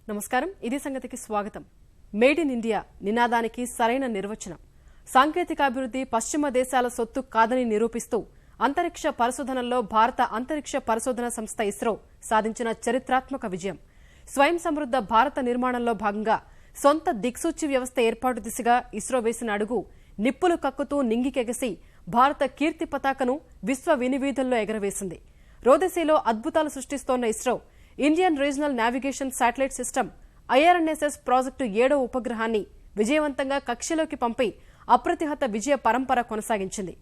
నమస్కారం ఇది సంగతికి స్వాగతం. మేడ్ ఇన్ ఇండియా నినాదానికి సరైన నిర్వచనం. సాంకేతిక అభివృద్ధి పశ్చిమ దేశాల సొత్తు కాదని నిరూపిస్తూ అంతరిక్ష పరిశోధనల్లో భారత అంతరిక్ష పరిశోధన సంస్థ ఇస్రో సాధించిన చరిత్రాత్మక విజయం. స్వయం సమృద్ధ భారత నిర్మాణంలో భాగంగా సొంత దిక్సూచి వ్యవస్థ ఏర్పాటు దిశగా ఇస్రో వేసిన అడుగు నిప్పులు కక్కుతూ నింగికెగసి భారత కీర్తి పతాకను విశ్వ వినివీధుల్లో ఎగరవేసింది. రోదసీలో అద్భుతాలు సృష్టిస్తోన్న ISRO Indian regional navigation satellite system IRNSS project 7వ ఉపగ్రహాన్ని విజయవంతంగా కక్షలోకి పంపి అప్రతిహత విజయ పరంపర కొనసాగించింది.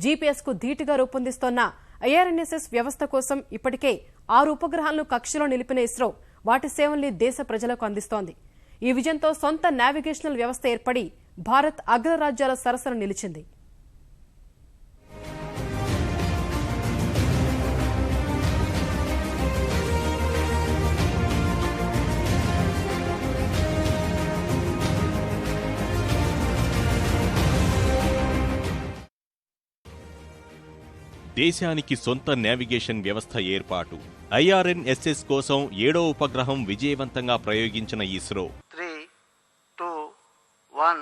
GPS కు ధీటుగా రూపొందిస్తోన్న IRNSS వ్యవస్థ కోసం ఇప్పటికే 6 ఉపగ్రహాలను కక్షలో నిలిపిన ఇస్రో వాటి సేవల్ని దేశ ప్రజలకు అందిస్తోంది. ఈ విజయంతో సొంత నావిగేషనల్ వ్యవస్థ ఏర్పడి భారత్ అగ్రరాజ్యాల సరసన నిలిచింది. దేశానికి సొంత నావిగేషన్ వ్యవస్థ ఏర్పాటు. IRNSS కోసం 7వ ఉపగ్రహం విజయవంతంగా ప్రయోగించిన ISRO 3, 2, 1,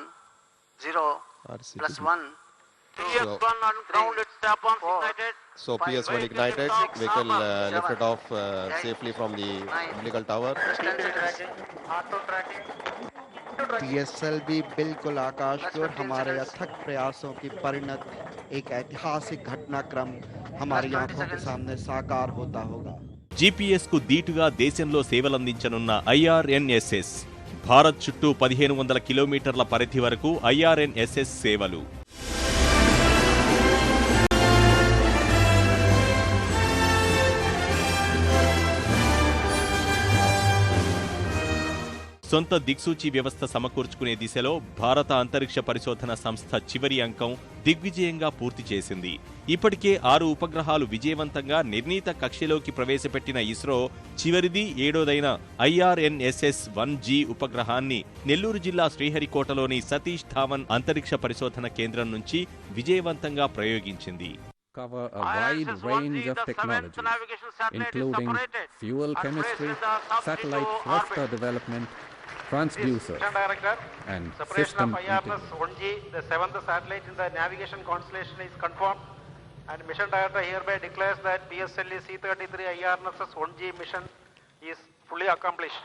0 plus 1. PS1 on ground, its strap-ons ignited. So PS1 ignited, vehicle lifted off safely from the umbilical tower. PSL भी बिल्कुल आकाश की ओर हमारे अथक प्रयासों की परिणत एक ऐतिहासिक घटनाक्रम हमारी आंखों के सामने साकार होता होगा. GPS కు దీటుగా దేశంలో సేవలందించనున్న IRNSS. భారత్ చుట్టూ 1500 కిలోమీటర్ల పరిధి వరకు IRNSS సేవలు. సొంత దిక్సూచి వ్యవస్థ సమకూర్చుకునే దిశలో భారత అంతరిక్ష పరిశోధన సంస్థ చివరి అంకం దిగ్విజయంగా పూర్తి చేసింది. ఇప్పటికే 6 ఉపగ్రహాలు విజయవంతంగా నిర్ణీత కక్షలోకి ప్రవేశపెట్టిన ఇస్రో చివరిది 7వదైన IRNSS-1G ఉపగ్రహాన్ని నెల్లూరు జిల్లా శ్రీహరికోటలోని సతీష్ ధావన్ అంతరిక్ష పరిశోధన కేంద్రం నుంచి విజయవంతంగా ప్రయోగించింది. Cover a wide range of technologies, including fuel chemistry, satellite thruster development, transducer, and system integration. IRNSS-1G, the 7th satellite in the navigation constellation, is confirmed, and mission director hereby declares that PSLV C-33 IRNSS-1G mission is fully accomplished.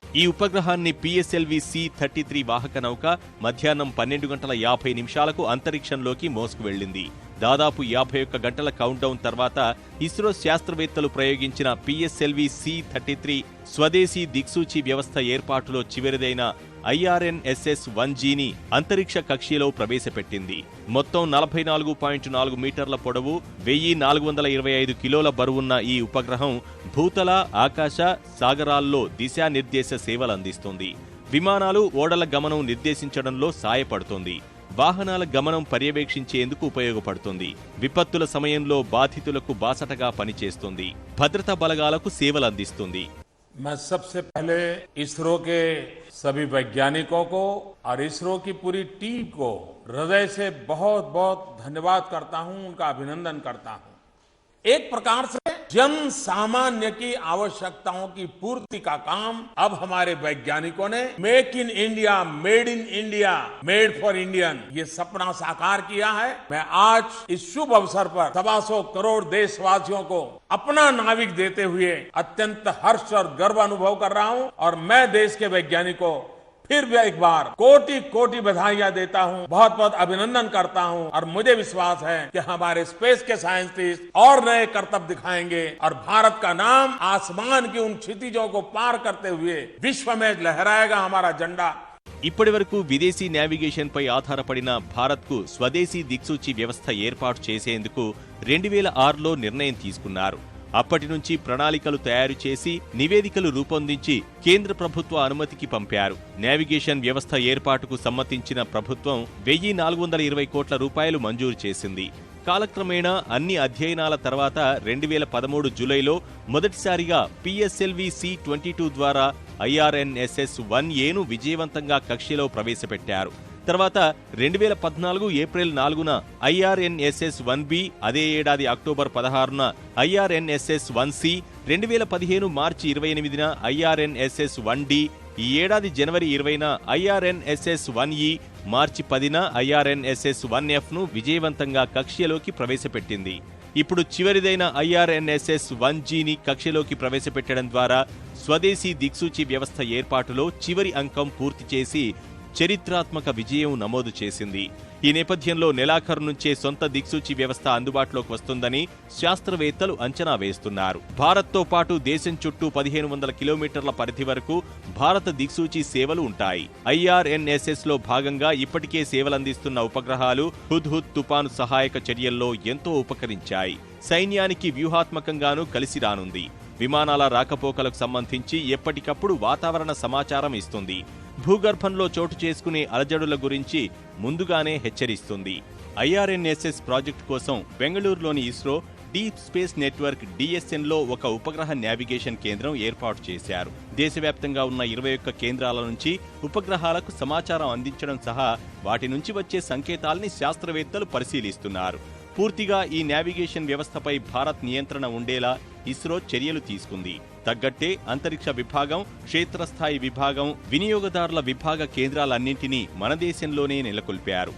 ఈ ఉపగ్రహాన్ని PSLV C-33 వాహక నౌక మధ్యాహ్నం 12:50 అంతరిక్షంలోకి మోసుకు వెళ్లింది. దాదాపు 51 గంటల countdown తర్వాత ఇస్రో శాస్త్రవేత్తలు ప్రయోగించిన PSLV C-33 స్వదేశీ దిక్సూచి వ్యవస్థ ఏర్పాటులో చివరిదైన IRNSS-1Gని అంతరిక్ష కక్షలో ప్రవేశపెట్టింది. మొత్తం 44.4 మీటర్ల పొడవు, 1425 కిలోల బరువున్న ఈ ఉపగ్రహం భూతల, ఆకాశ, సాగరాల్లో దిశానిర్దేశ సేవలందిస్తుంది. విమానాలు, ఓడల గమనం నిర్దేశించడంలో సాయపడుతుంది. వాహనాల గమనం పర్యవేక్షించేందుకు ఉపయోగపడుతుంది. విపత్తుల సమయంలో బాధితులకు బాసటగా పనిచేస్తుంది. భద్రతా బలగాలకు సేవలందిస్తుంది. मैं सबसे पहले इसरो के सभी वैज्ञानिकों को और इसरो की पूरी टीम को हृदय से बहुत बहुत धन्यवाद करता हूं, उनका अभिनंदन करता हूं. एक प्रकार से जन सामान्य की आवश्यकताओं की पूर्ति का काम अब हमारे वैज्ञानिकों ने make in India, made in India, made for Indian ये सपना साकार किया है. मैं आज इस शुभ अवसर पर 125 करोड़ देशवासियों को अपना नाविक देते हुए अत्यंत हर्ष और गर्व अनुभव कर रहा हूं, और मैं देश के वैज्ञानिकों फिर भी एक बार कोटि कोटि बधाइयां देता हूं, बहुत बहुत अभिनंदन करता हूं, और मुझे विश्वास है कि हमारे स्पेस के साइंटिस्ट और नए करतब दिखाएंगे और भारत का नाम आसमान की उन क्षितिजों को पार करते हुए विश्व में लहराएगा हमारा झंडा. ఇప్పటి వరకు విదేశీ నావిగేషన్ పై ఆధారపడిన భారత్కు స్వదేశీ దిక్సూచి వ్యవస్థ ఏర్పాటు చేసేందుకు 2006లో నిర్ణయం తీసుకున్నారు. అప్పటి నుంచి ప్రణాళికలు తయారు చేసి నివేదికలు రూపొందించి కేంద్ర ప్రభుత్వ అనుమతికి పంపారు. నావిగేషన్ వ్యవస్థ ఏర్పాటుకు సమ్మతించిన ప్రభుత్వం 1420 కోట్ల రూపాయలు మంజూరు చేసింది. కాలక్రమేణా అన్ని అధ్యయనాల తర్వాత 2013 జూలైలో మొదటిసారిగా PSLV C-22 ద్వారా IRNSS-1Aను విజయవంతంగా కక్షలో ప్రవేశపెట్టారు. తర్వాత 2014 ఏప్రిల్ 4న IRNSS-1B, అదే ఏడాది అక్టోబర్ 16న IRNSS-1C, 2015 మార్చి 28న IRNSS 1D, ఈ ఏడాది జనవరి 20న IRNSS 1E, మార్చి 10న IRNSS 1Fను విజయవంతంగా కక్ష్యలోకి ప్రవేశపెట్టింది. ఇప్పుడు చివరిదైన IRNSS 1Gని కక్ష్యలోకి ప్రవేశపెట్టడం ద్వారా స్వదేశీ దిక్సూచి వ్యవస్థ ఏర్పాటులో చివరి అంకం పూర్తి చేసి చరిత్రాత్మక విజయం నమోదు చేసింది. ఈ నేపథ్యంలో నెలాఖరు నుంచే సొంత దిక్సూచి వ్యవస్థ అందుబాటులోకి వస్తుందని శాస్త్రవేత్తలు అంచనా వేస్తున్నారు. భారత్తో పాటు దేశం చుట్టూ 1500 కిలోమీటర్ల పరిధి వరకు భారత దిక్సూచి సేవలు ఉంటాయి. IRNSSలో భాగంగా ఇప్పటికే సేవలందిస్తున్న ఉపగ్రహాలు హుద్హుద్ తుపాను సహాయక చర్యల్లో ఎంతో ఉపకరించాయి. సైన్యానికి వ్యూహాత్మకంగానూ కలిసి రానుంది. విమానాల రాకపోకలకు సంబంధించి ఎప్పటికప్పుడు వాతావరణ సమాచారం ఇస్తుంది. భూగర్భంలో చోటు చేసుకునే అలజడుల గురించి ముందుగానే హెచ్చరిస్తుంది. IRNSS ప్రాజెక్టు కోసం బెంగళూరులోని ఇస్రో డీప్ స్పేస్ నెట్వర్క్ DSNలో ఒక ఉపగ్రహ నావిగేషన్ కేంద్రం ఏర్పాటు చేశారు. దేశవ్యాప్తంగా ఉన్న 21 కేంద్రాల నుంచి ఉపగ్రహాలకు సమాచారం అందించడం సహా వాటి నుంచి వచ్చే సంకేతాల్ని శాస్త్రవేత్తలు పరిశీలిస్తున్నారు. పూర్తిగా ఈ నావిగేషన్ వ్యవస్థపై భారత్ నియంత్రణ ఉండేలా ఇస్రో చర్యలు తీసుకుంది. తగ్గట్టే అంతరిక్ష విభాగం, క్షేత్రస్థాయి విభాగం, వినియోగదారుల విభాగ కేంద్రాలన్నింటినీ మన దేశంలోనే నెలకొల్పారు.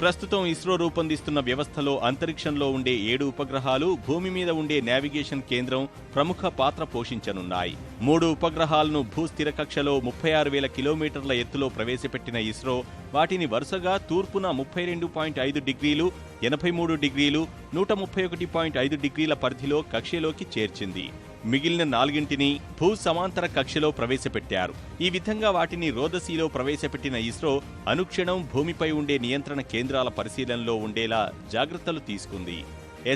ప్రస్తుతం ఇస్రో రూపొందిస్తున్న వ్యవస్థలో అంతరిక్షంలో ఉండే 7 ఉపగ్రహాలు, భూమి మీద ఉండే నావిగేషన్ కేంద్రం ప్రముఖ పాత్ర పోషించనున్నాయి. 3 ఉపగ్రహాలను భూస్థిర కక్షలో 36,000 కిలోమీటర్ల ఎత్తులో ప్రవేశపెట్టిన ఇస్రో వాటిని వరుసగా తూర్పున 32.5 డిగ్రీలు, 83 డిగ్రీలు, 131.5 డిగ్రీల పరిధిలో కక్షలోకి చేర్చింది. మిగిలిన 4ంటిని భూ సమాంతర కక్షలో ప్రవేశపెట్టారు. ఈ విధంగా వాటిని రోదసీలో ప్రవేశపెట్టిన ఇస్రో అనుక్షణం భూమిపై ఉండే నియంత్రణ కేంద్రాల పరిశీలనలో ఉండేలా జాగ్రత్తలు తీసుకుంది.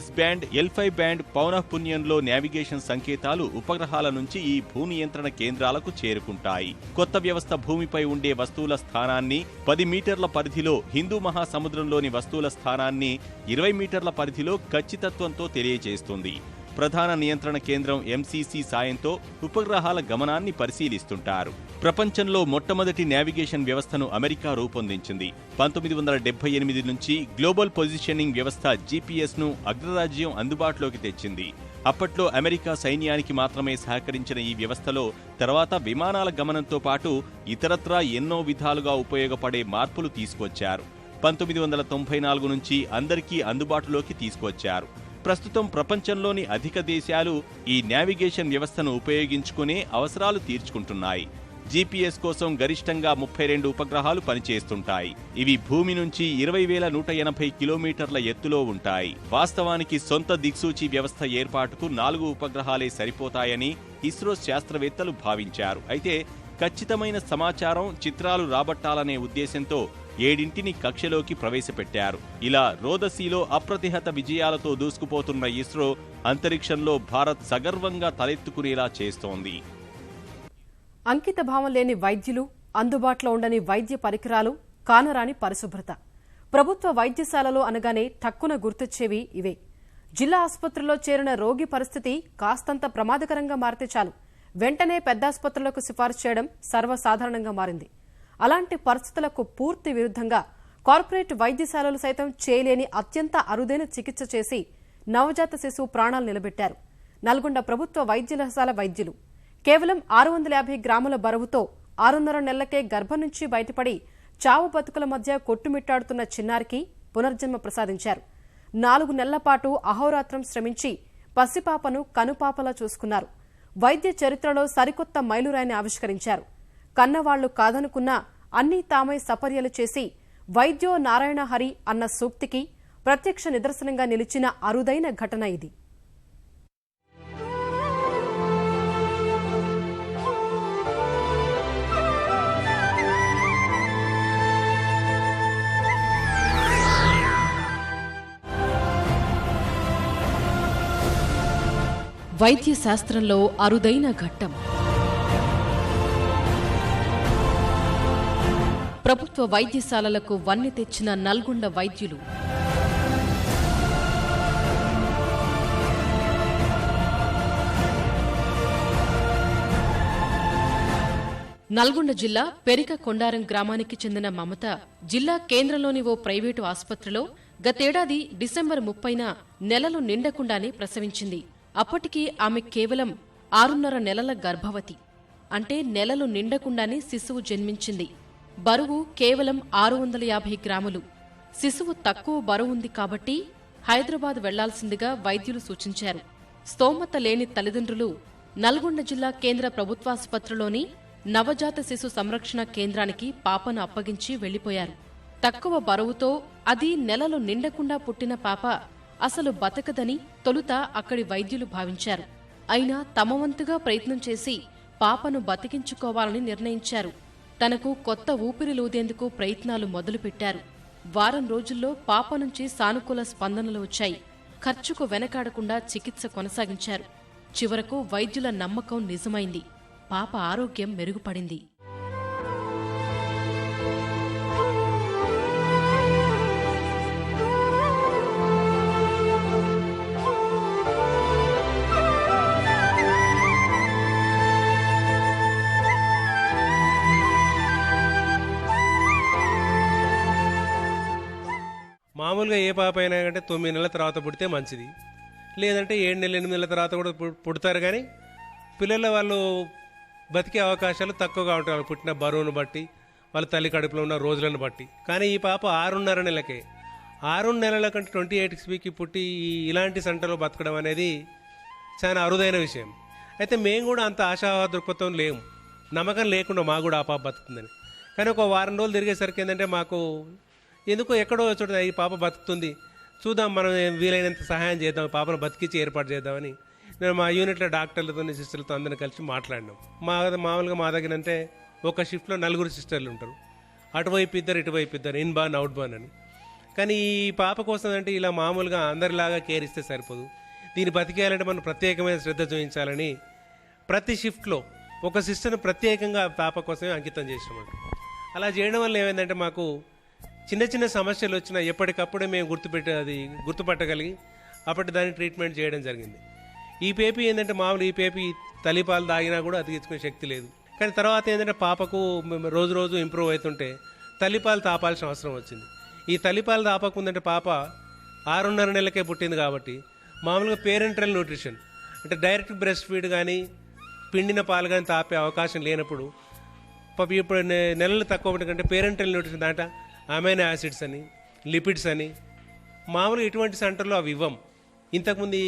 S బ్యాండ్, L5 బ్యాండ్ పౌనఃపున్యంలో నావిగేషన్ సంకేతాలు ఉపగ్రహాల నుంచి ఈ భూ నియంత్రణ కేంద్రాలకు చేరుకుంటాయి. కొత్త వ్యవస్థ భూమిపై ఉండే వస్తువుల స్థానాన్ని 10 మీటర్ల పరిధిలో, హిందూ మహాసముద్రంలోని వస్తువుల స్థానాన్ని 20 మీటర్ల పరిధిలో ఖచ్చితత్వంతో తెలియజేస్తుంది. ప్రధాన నియంత్రణ కేంద్రం MCC సాయంతో ఉపగ్రహాల గమనాన్ని పరిశీలిస్తుంటారు. ప్రపంచంలో మొట్టమొదటి నావిగేషన్ వ్యవస్థను అమెరికా రూపొందించింది. 1978 నుంచి గ్లోబల్ పొజిషనింగ్ వ్యవస్థ GPSను అగ్రరాజ్యం అందుబాటులోకి తెచ్చింది. అప్పట్లో అమెరికా సైన్యానికి మాత్రమే సహకరించిన ఈ వ్యవస్థలో తర్వాత విమానాల గమనంతో పాటు ఇతరత్రా ఎన్నో విధాలుగా ఉపయోగపడే మార్పులు తీసుకొచ్చారు. 1994 నుంచి అందరికీ అందుబాటులోకి తీసుకొచ్చారు. ప్రస్తుతం ప్రపంచంలోని అధిక దేశాలు ఈ నావిగేషన్ వ్యవస్థను ఉపయోగించుకునే అవసరాలు తీర్చుకుంటున్నాయి. GPS కోసం గరిష్టంగా 32 ఉపగ్రహాలు పనిచేస్తుంటాయి. ఇవి భూమి నుంచి 20,180 కిలోమీటర్ల ఎత్తులో ఉంటాయి. వాస్తవానికి సొంత దిక్సూచి వ్యవస్థ ఏర్పాటుకు 4 ఉపగ్రహాలే సరిపోతాయని ఇస్రో శాస్త్రవేత్తలు భావించారు. అయితే ఖచ్చితమైన సమాచారం, చిత్రాలు రాబట్టాలనే ఉద్దేశంతో 7ంటిని కక్షలోకి ప్రవేశపెట్టారు. ఇలా రోదసీలో అప్రతిహత విజయాలతో దూసుకుపోతున్న ఇస్రో అంతరిక్షంలో భారత్ సగర్వంగా తలెత్తుకునేలా చేస్తోంది. అంకిత భావం లేని వైద్యులు, అందుబాటులో ఉండని వైద్య పరికరాలు, కానరాని పరిశుభ్రత. ప్రభుత్వ వైద్యశాలలో అనగానే టక్కున గుర్తొచ్చేవి ఇవే. జిల్లా ఆసుపత్రిలో చేరిన రోగి పరిస్థితి కాస్తంత ప్రమాదకరంగా మారితే చాలు వెంటనే పెద్ద ఆసుపత్రులకు సిఫార్సు చేయడం సర్వసాధారణంగా మారింది. అలాంటి పరిస్థితులకు పూర్తి విరుద్ధంగా కార్పొరేట్ వైద్యశాలలు సైతం చేయలేని అత్యంత అరుదైన చికిత్స చేసి నవజాత శిశువు ప్రాణాలు నిలబెట్టారు నల్గొండ ప్రభుత్వ వైద్యశాల వైద్యులు. కేవలం 650 గ్రాముల బరువుతో 6.5 నెలలకే గర్భం నుంచి బయటపడి చావు బతుకుల మధ్య కొట్టుమిట్టాడుతున్న చిన్నారికి పునర్జన్మ ప్రసాదించారు. 4 నెలల పాటు అహోరాత్రం శ్రమించి పసిపాపను కనుపాపలా చూసుకున్నారు. వైద్య చరిత్రలో సరికొత్త మైలురాయిని ఆవిష్కరించారు. కన్నవాళ్లు కాదనుకున్నా అన్నీ తామై సపర్యలు చేసి వైద్యో నారాయణ హరి అన్న సూక్తికి ప్రత్యక్ష నిదర్శనంగా నిలిచిన అరుదైన ఘటన ఇది. వైద్య శాస్త్రంలో అరుదైన ఘట్టం. ప్రభుత్వ వైద్యశాలలకు వన్నె తెచ్చిన నల్గొండ వైద్యులు. నల్గొండ జిల్లా పెరిక కొండారం గ్రామానికి చెందిన మమత జిల్లా కేంద్రంలోని ఓ ప్రైవేటు ఆసుపత్రిలో గతేడాది డిసెంబర్ 30న నెలలు నిండకుండానే ప్రసవించింది. అప్పటికి ఆమె కేవలం 6.5 నెలల గర్భవతి. అంటే నెలలు నిండకుండానే శిశువు జన్మించింది. బరువు కేవలం 650 గ్రాములు. శిశువు తక్కువ బరువుంది కాబట్టి హైదరాబాద్ వెళ్లాల్సిందిగా వైద్యులు సూచించారు. స్తోమత లేని తల్లిదండ్రులు నల్గొండ జిల్లా కేంద్ర ప్రభుత్వాసుపత్రిలోని నవజాత శిశు సంరక్షణ కేంద్రానికి పాపను అప్పగించి వెళ్లిపోయారు. తక్కువ బరువుతో అది నెలలు నిండకుండా పుట్టిన పాప అసలు బతకదని తొలుత అక్కడి వైద్యులు భావించారు. అయినా తమ వంతుగా ప్రయత్నం చేసి పాపను బతికించుకోవాలని నిర్ణయించారు. తనకు కొత్త ఊపిరిలూదేందుకు ప్రయత్నాలు మొదలుపెట్టారు. వారం రోజుల్లో పాప నుంచి సానుకూల స్పందనలు వచ్చాయి. ఖర్చుకు వెనకాడకుండా చికిత్స కొనసాగించారు. చివరకు వైద్యుల నమ్మకం నిజమైంది. పాప ఆరోగ్యం మెరుగుపడింది. మామూలుగా ఏ పాప అయినా కంటే 9 నెలల తర్వాత పుడితే మంచిది, లేదంటే 7 నెలలు 8 నెలల తర్వాత కూడా పుడతారు. కానీ పిల్లల వాళ్ళు బతికే అవకాశాలు తక్కువగా ఉంటాయి, వాళ్ళు పుట్టిన బరువును బట్టి, వాళ్ళ తల్లి కడుపులో ఉన్న రోజులను బట్టి. కానీ ఈ పాప 6.5 నెలలకే 6 నెలల కంటే 28 వీక్కి పుట్టి ఇలాంటి సెంటర్లో బతకడం అనేది చాలా అరుదైన విషయం. అయితే మేము కూడా అంత ఆశావాద దృక్పథం లేము, నమ్మకం లేకుండా మాకు కూడా ఆ పాప బతుకుతుందని. కానీ ఒక వారం రోజులు తిరిగేసరికి ఏంటంటే మాకు ఎందుకో ఎక్కడో చోట ఈ పాప బతుకుతుంది, చూద్దాం మనం వీలైనంత సహాయం చేద్దాం, పాపను బతికించి ఏర్పాటు చేద్దామని నేను మా యూనిట్లో డాక్టర్లతో సిస్టర్లతో అందరిని కలిసి మాట్లాడినాం. మామూలుగా మా దగ్గర అంటే ఒక షిఫ్ట్లో 4 సిస్టర్లు ఉంటారు, అటువైపు ఇద్దరు ఇటువైపు ఇద్దరు, ఇన్ బాన్ అవుట్ బాన్ అని. కానీ ఈ పాప కోసం అంటే ఇలా మామూలుగా అందరిలాగా కేర్ ఇస్తే సరిపోదు, దీన్ని బతికేయాలంటే మనం ప్రత్యేకమైన శ్రద్ధ చూపించాలని ప్రతి షిఫ్ట్లో ఒక సిస్టర్ను ప్రత్యేకంగా పాప కోసమే అంకితం చేసినామంట. అలా చేయడం వల్ల ఏమైందంటే మాకు చిన్న చిన్న సమస్యలు వచ్చినా ఎప్పటికప్పుడే మేము గుర్తుపట్టగలిగి అప్పటి దాన్ని ట్రీట్మెంట్ చేయడం జరిగింది. ఈ పేపీ ఏంటంటే మామూలు ఈ పేపీ తల్లిపాలు తాగినా కూడా అతికించుకునే శక్తి లేదు. కానీ తర్వాత ఏంటంటే పాపకు రోజు రోజు ఇంప్రూవ్ అవుతుంటే తల్లిపాలు తాపాల్సిన అవసరం వచ్చింది. ఈ తల్లిపాలు తాపకుందంటే పాప 6.5 నెలలకే పుట్టింది కాబట్టి మామూలుగా పేరెంటల్ న్యూట్రిషన్ అంటే డైరెక్ట్ బ్రెస్ట్ ఫీడ్ కానీ పిండిన పాలు కానీ తాపే అవకాశం లేనప్పుడు ఇప్పుడు నెలలు తక్కువ కంటే పేరెంటల్ న్యూట్రిషన్ దాంట్లో అమైనో యాసిడ్స్ అని లిపిడ్స్ అని మామూలుగా ఇటువంటి సెంటర్లో అవి ఇవ్వం. ఇంతకుముందు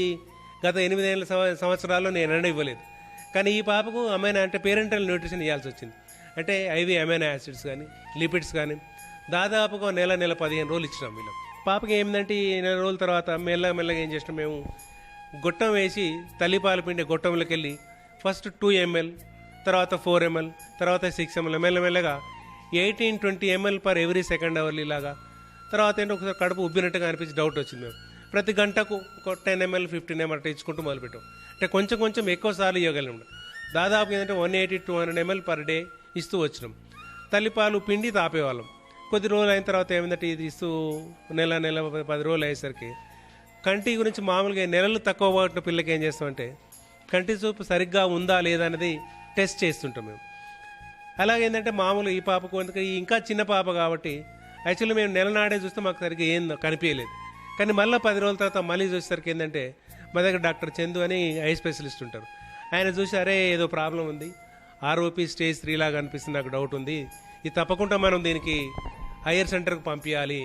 గత 8 సంవత్సరాల్లో నేను ఎన్నడూ ఇవ్వలేదు. కానీ ఈ పాపకు అమైనో అంటే పేరెంటల్ న్యూట్రిషన్ ఇవ్వాల్సి వచ్చింది. అంటే ఐవి అమైనో యాసిడ్స్ కానీ లిపిడ్స్ కానీ దాదాపుగా నెల 15 రోజులు ఇచ్చినాం వీళ్ళం. పాపకి ఏమిటంటే ఈ నెల రోజుల తర్వాత మెల్లగా ఏం చేసినాం, మేము గొట్టం వేసి తల్లిపాలు పిండే గొట్టంలోకి వెళ్ళి ఫస్ట్ 2 ml, తర్వాత 4 ml, తర్వాత 6 ml, మెల్లమెల్లగా 18-20 ml పర్ ఎవ్రీ సెకండ్ అవర్లు ఇలాగా. తర్వాత ఏంటో ఒకసారి కడుపు ఉబ్బినట్టుగా అనిపించి డౌట్ వచ్చింది. మేము ప్రతి గంటకు ఒక 10 ml 15 ml అట్లా ఇచ్చుకుంటూ మొదలుపెట్టాం. అంటే కొంచెం ఎక్కువ సార్లు ఇవ్వగలిగినాం. దాదాపు ఏంటంటే 180-200 ml పర్ డే ఇస్తూ వచ్చినాం. తల్లిపాలు పిండి తాపేవాళ్ళం. కొద్ది రోజులు అయిన తర్వాత ఏమిటంటే ఇది ఇస్తూ నెల 10 రోజులు అయ్యేసరికి కంటి గురించి మామూలుగా నెలలు తక్కువ పట్టిన పిల్లకి ఏం చేస్తామంటే కంటి చూపు సరిగ్గా ఉందా లేదా అనేది టెస్ట్ చేస్తుంటాం మేము. అలాగేంటంటే మామూలు ఈ పాపకు ఇంకా చిన్న పాప కాబట్టి యాక్చువల్లీ మేము నెల నాడే చూస్తే మాకు సరిగ్గా ఏం కనిపించలేదు. కానీ మళ్ళీ 10 రోజుల తర్వాత మళ్ళీ చూసేసరికి ఏంటంటే మా దగ్గర డాక్టర్ చందు అని ఐ స్పెషలిస్ట్ ఉంటారు. ఆయన చూసి అరే ఏదో ప్రాబ్లం ఉంది, ఆర్ఓపి స్టేజ్ 3 లాగా అనిపిస్తుంది, నాకు డౌట్ ఉంది, ఇది తప్పకుండా మనం దీనికి హయ్యర్ సెంటర్కి పంపించాలి.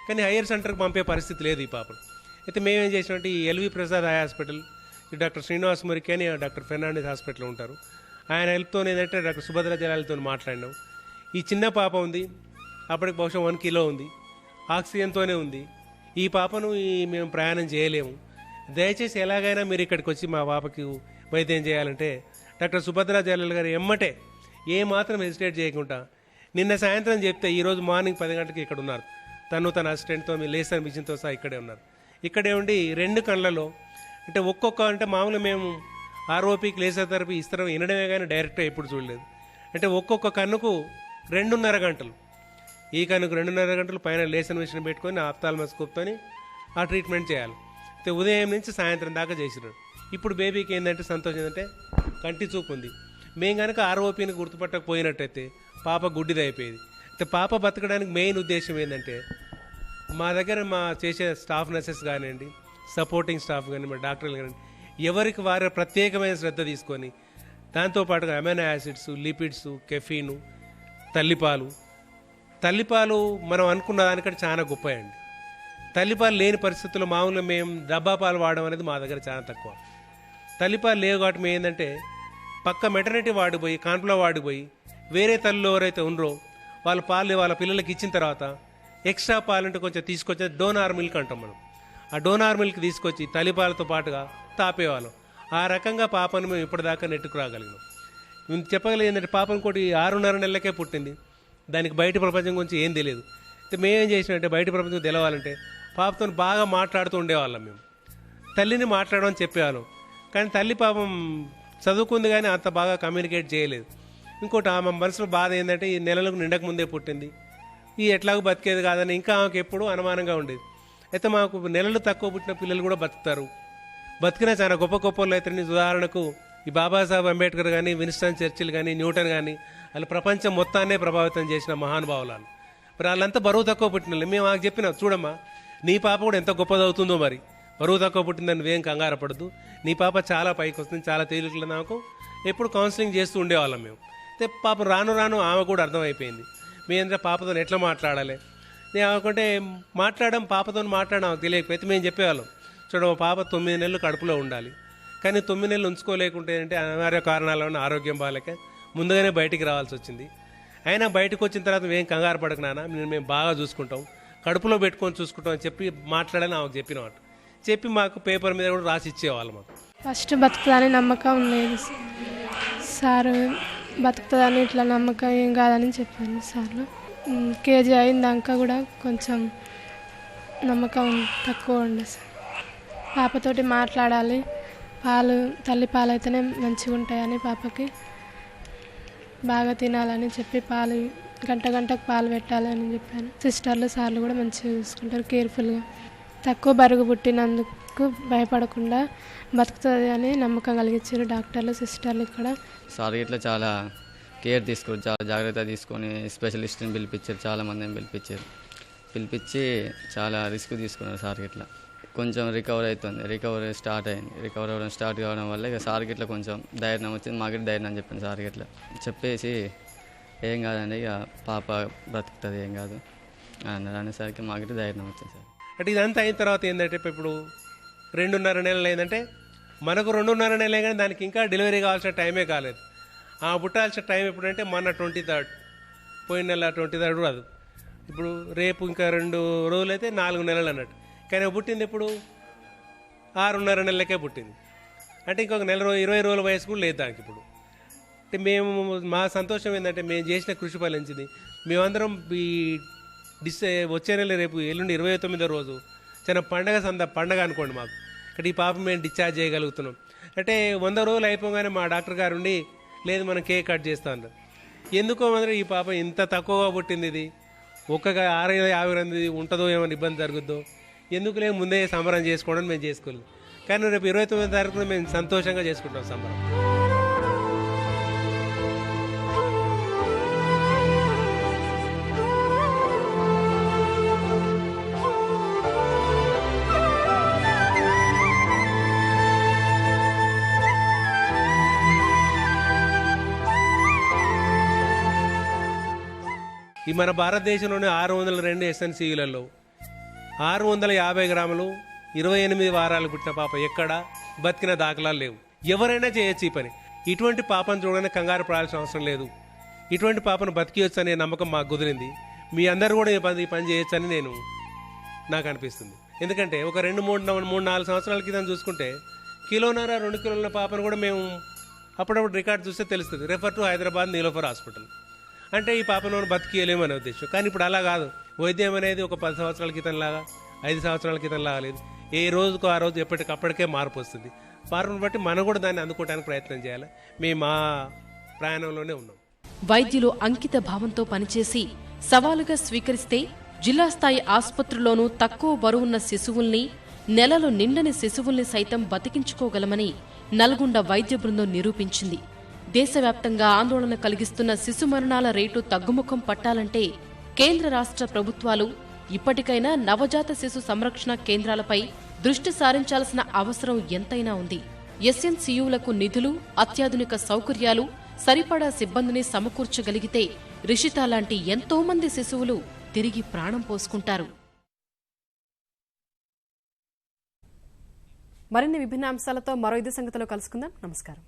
కానీ హయ్యర్ సెంటర్కి పంపే పరిస్థితి లేదు ఈ పాపను. అయితే మేమేం చేసినట్టు ఈ LV Prasad eye hospital, doctor Srinivas Muriki అని డాక్టర్ ఫెర్నాండెస్ హాస్పిటల్ ఉంటారు, ఆయన హెల్ప్తో ఏంటంటే డాక్టర్ సుభద్ర జలాలతో మాట్లాడినాం. ఈ చిన్న పాప ఉంది, అప్పటికి బహుశా 1 కిలో ఉంది, ఆక్సిజన్తోనే ఉంది. ఈ పాపను మేము ప్రయాణం చేయలేము, దయచేసి ఎలాగైనా మీరు ఇక్కడికి వచ్చి మా పాపకి వైద్యం చేయాలంటే డాక్టర్ సుభద్ర జలాల్ గారు ఎమ్మటే ఏమాత్రం హెసిటేట్ చేయకుండా నిన్న సాయంత్రం చెప్తే ఈరోజు మార్నింగ్ 10 గంటలకు ఇక్కడ ఉన్నారు. తన అసిస్టెంట్తో మీ లేసర్ మిషన్తో సహా ఇక్కడే ఉన్నారు. ఇక్కడే ఉండి 2 కళ్ళలో అంటే అంటే మామూలు మేము ఆర్ఓపీకి లేసర్ థెరపీ ఇస్తాం వినడమే కానీ డైరెక్ట్గా ఎప్పుడు చూడలేదు. అంటే ఒక్కొక్క కన్నుకు 2.5 గంటలు, ఈ కన్నుకు 2.5 గంటలు పైన లేసర్ మిషన్ పెట్టుకొని ఆప్థాల్మాస్కోప్తో ఆ ట్రీట్మెంట్ చేయాలి. అయితే ఉదయం నుంచి సాయంత్రం దాకా చేసినాడు. ఇప్పుడు బేబీకి ఏంటంటే సంతోషం ఏంటంటే కంటి చూపు ఉంది. మేము కనుక ఆర్ఓపీని గుర్తుపట్టకపోయినట్టయితే పాప గుడ్డిదైపోయేది. అయితే పాప బతకడానికి మెయిన్ ఉద్దేశం ఏంటంటే మా దగ్గర మా చేసే స్టాఫ్ నర్సెస్ కానివ్వండి, సపోర్టింగ్ స్టాఫ్ కానీ, మా డాక్టర్లు కానివ్వండి, ఎవరికి వారి ప్రత్యేకమైన శ్రద్ధ తీసుకొని దాంతోపాటుగా అమైనో యాసిడ్స్, లిపిడ్స్, కెఫీను, తల్లిపాలు మనం అనుకున్న దానికంటే చాలా గొప్పయండి. తల్లిపాలు లేని పరిస్థితుల్లో మామూలుగా మేము డబ్బా పాలు వాడడం అనేది మా దగ్గర చాలా తక్కువ. తల్లిపాలు లేవు కాబట్టి మేము ఏంటంటే పక్క మెటర్నిటీ వాడిపోయి, కాన్పులో వాడిపోయి వేరే తల్లులు ఎవరైతే ఉన్నారో వాళ్ళ పాలు వాళ్ళ పిల్లలకి ఇచ్చిన తర్వాత ఎక్స్ట్రా పాలంటే కొంచెం తీసుకొచ్చి డోనార్ మిల్క్ అంటాం మనం. ఆ డోనార్ మిల్క్ తీసుకొచ్చి తల్లిపాలతో పాటుగా తాపేవాళ్ళం. ఆ రకంగా పాపను మేము ఇప్పటిదాకా నెట్టుకు రాగలిగినాం. మేము చెప్పగలిగింది ఏంటంటే పాపను కూడా 6.5 నెలలకే పుట్టింది. దానికి బయట ప్రపంచం గురించి ఏం తెలియదు. అయితే మేమేం చేసినామంటే బయట ప్రపంచం తెలవాలంటే పాపతో బాగా మాట్లాడుతూ ఉండేవాళ్ళం. మేము తల్లిని మాట్లాడమని చెప్పేవాళ్ళం. కానీ తల్లి పాపం చదువుకుంది కానీ అంత బాగా కమ్యూనికేట్ చేయలేదు. ఇంకోటి ఆమె మనసులో బాధ ఏంటంటే ఈ నెలలకు నిండక ముందే పుట్టింది, ఈ ఎట్లాగో బతికేది కాదని ఇంకా ఆమెకు ఎప్పుడూ అనుమానంగా ఉండేది. అయితే మాకు నెలలు తక్కువ పుట్టిన పిల్లలు కూడా బతుకుతారు, బతికినా చాలా గొప్ప వాళ్ళు అయితే. ఉదాహరణకు ఈ బాబాసాహెబ్ అంబేద్కర్ కానీ, విన్స్టన్ చర్చిల్ కానీ, న్యూటన్ కానీ, వాళ్ళు ప్రపంచం మొత్తాన్నే ప్రభావితం చేసిన మహానుభావులు. మరి వాళ్ళంతా బరువు తక్కువ పుట్టిన మేము మాకు చెప్పినాం, చూడమ్మా నీ పాప కూడా ఎంత గొప్పది అవుతుందో, మరి బరువు తక్కువ పుట్టిందని నువ్వేం కంగారు పడద్దు, నీ పాప చాలా పైకి వస్తుంది, చాలా తేలికలు. నాకు ఎప్పుడు కౌన్సిలింగ్ చేస్తూ ఉండేవాళ్ళం మేము. అయితే పాప రాను ఆమె కూడా అర్థమైపోయింది మేంద్ర పాపతో ఎట్లా మాట్లాడాలి. నేను అనుకుంటే పాపతో మాట్లాడడం నాకు తెలియకపోతే మేము చెప్పేవాళ్ళం, చూడమ్మ పాప 9 నెలలు కడుపులో ఉండాలి, కానీ 9 నెలలు ఉంచుకోలేకుంటే అంటే అనివార్య కారణాల వల్ల ఆరోగ్యం బాగాలేక ముందుగానే బయటికి రావాల్సి వచ్చింది. అయినా బయటకు వచ్చిన తర్వాత మేము కంగారు పడక నాన్న, మేము బాగా చూసుకుంటాం, కడుపులో పెట్టుకొని చూసుకుంటాం అని చెప్పి మాట్లాడని ఆమెకు చెప్పినమాట. చెప్పి మాకు పేపర్ మీద కూడా రాసి ఇచ్చేవాళ్ళు. మాకు ఫస్ట్ బతుకుతుందని నమ్మకం ఉండేది సార్, బతుకుతుందని ఇట్లా నమ్మకం ఏం కాదని చెప్పాను సార్లు. కేజీ అయిందాక కూడా కొంచెం నమ్మకం తక్కువ ఉండే సార్. పాపతోటి మాట్లాడాలి, తల్లి పాలు అయితేనే మంచిగా ఉంటాయని, పాపకి బాగా తినాలని చెప్పి గంటకు పాలు పెట్టాలని చెప్పాను. సిస్టర్లు సార్లు కూడా మంచిగా చూసుకుంటారు, కేర్ఫుల్గా. తక్కువ బరుగు పుట్టినందుకు భయపడకుండా బతుకుతుంది అని నమ్మకం కలిగించారు డాక్టర్లు, సిస్టర్లు. ఇక్కడ సార్ ఇట్లా చాలా కేర్ తీసుకొని, చాలా జాగ్రత్త తీసుకొని స్పెషలిస్ట్ని పిలిపించారు, చాలామందిని పిలిపించి చాలా రిస్క్ తీసుకున్నారు. సార్ ఇట్లా కొంచెం రికవర్ అవుతుంది, రికవర్ అవ్వడం స్టార్ట్ కావడం వల్ల ఇక సార్కి ఇట్లా కొంచెం ధైర్యం వచ్చింది. మాకు ధైర్యం అని చెప్పింది సార్కి ఇట్లా చెప్పేసి, ఏం కాదండి ఇక పాప బ్రతుకుతుంది, ఏం కాదు అన్నారు అనేసరికి మాకు ధైర్యం వచ్చింది సార్. అంటే ఇదంతా అయిన తర్వాత ఏంటంటే ఇప్పుడు 2.5 నెలలు అయిందంటే మనకు 2.5 నెలలే కానీ దానికి ఇంకా డెలివరీ కావాల్సిన టైమే కాలేదు. ఆ పుట్టాల్సిన టైం ఎప్పుడంటే మొన్న 23rd, పోయిన నెల 23rd కాదు, ఇప్పుడు రేపు ఇంకా 2 రోజులు అయితే 4 నెలలు అన్నట్టు. కానీ పుట్టింది ఇప్పుడు 6.5 నెలలకే పుట్టింది. అంటే ఇంకొక 20 రోజుల వయసు కూడా లేదు దానికి ఇప్పుడు. అంటే మా సంతోషం ఏంటంటే మేము చేసిన కృషి ఫలించింది. మేమందరం వచ్చే నెల రేపు ఎల్లుండి 29వ రోజు చాలా పండగ అనుకోండి మాకు. ఇక్కడ ఈ పాప మేము డిశ్చార్జ్ చేయగలుగుతున్నాం అంటే 100 రోజులు అయిపోగానే మా డాక్టర్ గారు ఉండి లేదు మనం కేక్ కట్ చేస్తా అన్నారు. ఎందుకో మాత్రం ఈ పాప ఇంత తక్కువగా పుట్టింది, ఇది ఒక్కగా 650 ఉంటుందో ఏమైనా ఇబ్బంది జరుగుద్దో, ఎందుకులే ముందే సంబరం చేసుకోవడం మేము చేసుకోలేదు. కానీ రేపు 29వ తారీఖున మేము సంతోషంగా చేసుకుంటాం సంబరం. ఈ మన భారతదేశంలోని 602 SNCUలలో 650 గ్రాములు 28 వారాలు పుట్టిన పాప ఎక్కడా బతికిన దాఖలాలు లేవు. ఎవరైనా చేయొచ్చు ఈ పని. ఇటువంటి పాపను చూడగానే కంగారు పడాల్సిన అవసరం లేదు. ఇటువంటి పాపను బతికియొచ్చు అనే నమ్మకం మాకు కుదిరింది. మీ అందరూ కూడా ఈ పని చేయొచ్చని నాకు అనిపిస్తుంది. ఎందుకంటే ఒక 2-3-4 సంవత్సరాల క్రితం చూసుకుంటే 1.5-2 కిలోల పాపను కూడా మేము అప్పుడప్పుడు రికార్డు చూస్తే తెలుస్తుంది. Refer to Hyderabad Niloufer hospital. అంటే ఈ పాపను బతికియలేమనే ఉద్దేశం. కానీ ఇప్పుడు అలా కాదు. వైద్యం అనేది ఒక 10 సంవత్సరాల క్రితం లాగా 5 సంవత్సరాల క్రితం లాగా లేదు. ఏ రోజుకు ఆ రోజు ఎప్పటికప్పటికే మార్పు వస్తుంది. మార్పును బట్టి మనం కూడా దాన్ని అందుకోవడానికి ప్రయత్నం చేయాలి. మేము మా ప్రయాణంలోనే ఉన్నాం. వైద్యులు అంకిత భావంతో పనిచేసి సవాలుగా స్వీకరిస్తే జిల్లా స్థాయి ఆసుపత్రుల్లోనూ తక్కువ బరువున్న శిశువుల్ని, నెలలు నిండని శిశువుల్ని సైతం బతికించుకోగలమని నల్గొండ వైద్య బృందం నిరూపించింది. దేశవ్యాప్తంగా ఆందోళన కలిగిస్తున్న శిశు మరణాల రేటు తగ్గుముఖం పట్టాలంటే కేంద్ర రాష్ట్ర ప్రభుత్వాలు ఇప్పటికైనా నవజాత శిశు సంరక్షణ కేంద్రాలపై దృష్టి సారించాల్సిన అవసరం ఎంతైనా ఉంది. ఎస్ఎన్సీయూలకు నిధులు, అత్యాధునిక సౌకర్యాలు, సరిపడా సిబ్బందిని సమకూర్చగలిగితే రిషిత లాంటి ఎంతో మంది శిశువులు తిరిగి ప్రాణం పోసుకుంటారు. మరిన్ని విభిన్న అంశాలతో మరో 5 సంగతులు కలుసుకుందాం. నమస్కారం.